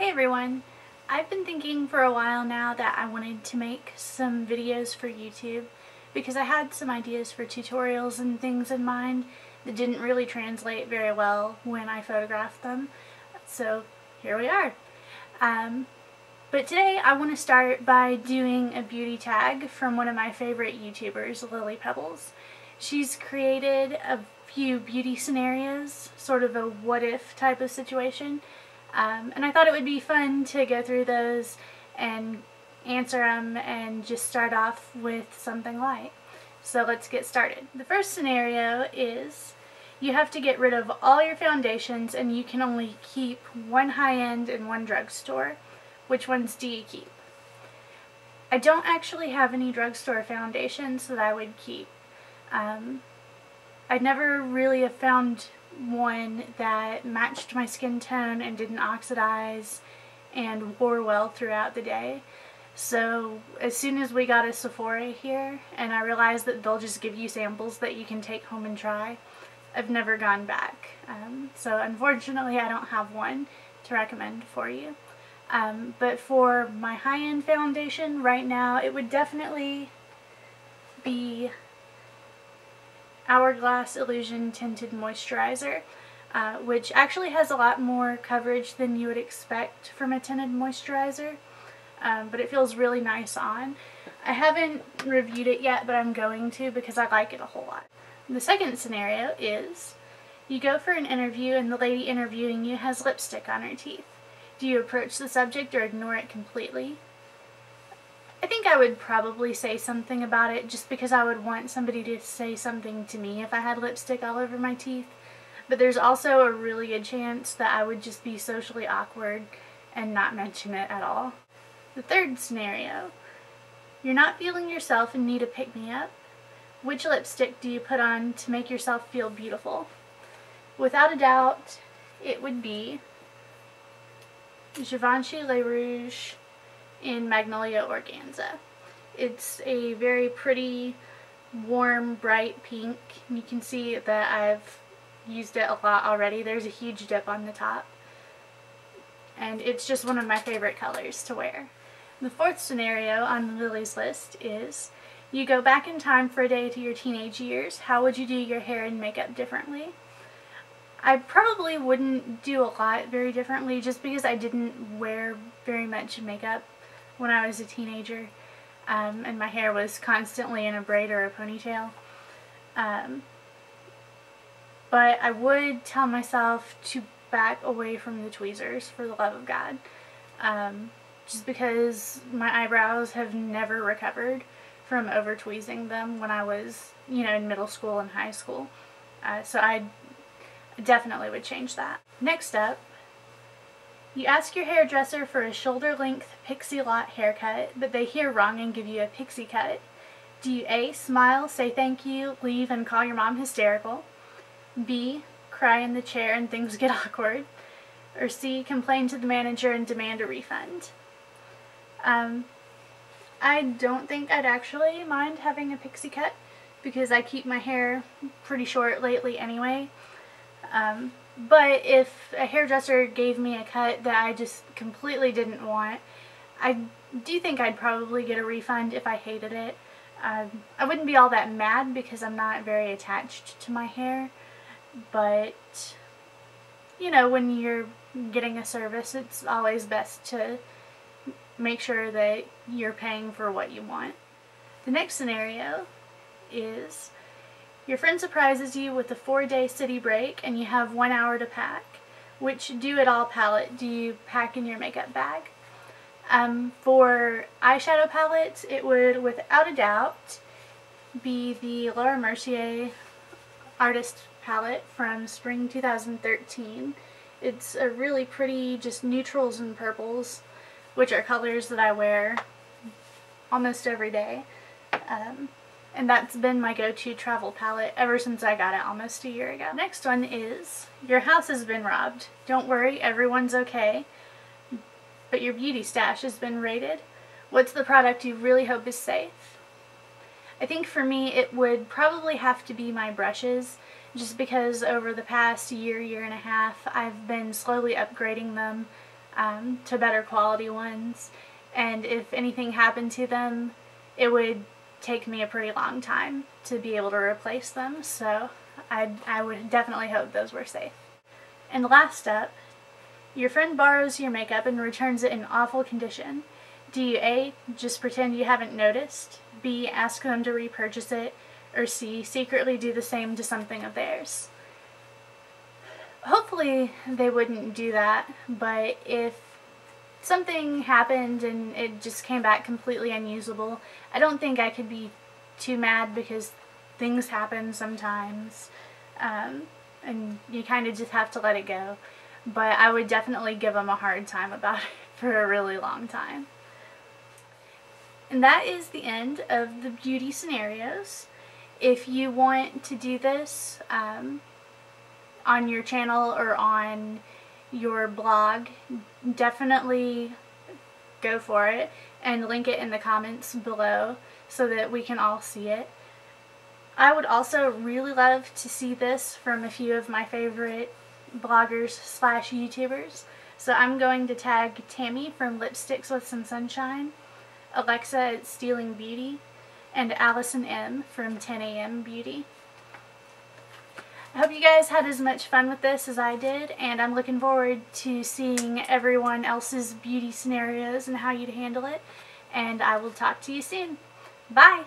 Hey everyone! I've been thinking for a while now that I wanted to make some videos for YouTube because I had some ideas for tutorials and things in mind that didn't really translate very well when I photographed them. So here we are. But today I want to start by doing a beauty tag from one of my favorite YouTubers, Lily Pebbles. She's created a few beauty scenarios, sort of a what if type of situation. And I thought it would be fun to go through those and answer them and just start off with something light. So let's get started. The first scenario is you have to get rid of all your foundations and you can only keep one high-end and one drugstore. Which ones do you keep? I don't actually have any drugstore foundations that I would keep. I never really have found one that matched my skin tone and didn't oxidize and wore well throughout the day. So as soon as we got a Sephora here and I realized that they'll just give you samples that you can take home and try, I've never gone back. So unfortunately I don't have one to recommend for you. But for my high-end foundation right now, it would definitely be Hourglass Illusion Tinted Moisturizer, which actually has a lot more coverage than you would expect from a tinted moisturizer, but it feels really nice on. I haven't reviewed it yet, but I'm going to because I like it a whole lot. The second scenario is you go for an interview and the lady interviewing you has lipstick on her teeth. Do you approach the subject or ignore it completely? I think I would probably say something about it just because I would want somebody to say something to me if I had lipstick all over my teeth. But there's also a really good chance that I would just be socially awkward and not mention it at all. The third scenario, you're not feeling yourself and need a pick-me-up. Which lipstick do you put on to make yourself feel beautiful? Without a doubt, it would be Givenchy Le Rouge in Magnolia Organza. It's a very pretty, warm, bright pink. You can see that I've used it a lot already. There's a huge dip on the top. And it's just one of my favorite colors to wear. The fourth scenario on Lily's list is you go back in time for a day to your teenage years. How would you do your hair and makeup differently? I probably wouldn't do a lot very differently just because I didn't wear very much makeup when I was a teenager, and my hair was constantly in a braid or a ponytail. But I would tell myself to back away from the tweezers, for the love of God, just because my eyebrows have never recovered from over tweezing them when I was, in middle school and high school. So I definitely would change that. Next up, you ask your hairdresser for a shoulder-length pixie lot haircut, but they hear wrong and give you a pixie cut. Do you A, smile, say thank you, leave, and call your mom hysterical? B, cry in the chair and things get awkward? Or C, complain to the manager and demand a refund? I don't think I'd actually mind having a pixie cut because I keep my hair pretty short lately anyway. But if a hairdresser gave me a cut that I just completely didn't want, I do think I'd probably get a refund if I hated it. I wouldn't be all that mad because I'm not very attached to my hair, but, when you're getting a service, it's always best to make sure that you're paying for what you want. The next scenario is your friend surprises you with a 4-day city break and you have 1 hour to pack. Which do-it-all palette do you pack in your makeup bag? For eyeshadow palettes, it would without a doubt be the Laura Mercier Artist Palette from spring 2013. It's a really pretty, just neutrals and purples, which are colors that I wear almost every day. And that's been my go-to travel palette ever since I got it almost a year ago. Next one is, your house has been robbed. Don't worry, everyone's okay. But your beauty stash has been raided. What's the product you really hope is safe? I think for me it would probably have to be my brushes, just because over the past year and a half I've been slowly upgrading them to better quality ones, and if anything happened to them, it would take me a pretty long time to be able to replace them, so I would definitely hope those were safe. And last up, your friend borrows your makeup and returns it in awful condition. Do you A, just pretend you haven't noticed, B, ask them to repurchase it, or C, secretly do the same to something of theirs? Hopefully they wouldn't do that, but if something happened and it just came back completely unusable, I don't think I could be too mad, because things happen sometimes, and you kind of just have to let it go. But I would definitely give them a hard time about it for a really long time. And that is the end of the beauty scenarios. If you want to do this on your channel or on your blog, definitely go for it and link it in the comments below so that we can all see it. I would also really love to see this from a few of my favorite bloggers slash YouTubers. So I'm going to tag Tammy from Lipsticks with Some Sunshine, Alexa at Stealing Beauty, and Allison M from 10 AM Beauty. I hope you guys had as much fun with this as I did, and I'm looking forward to seeing everyone else's beauty scenarios and how you'd handle it, and I will talk to you soon. Bye!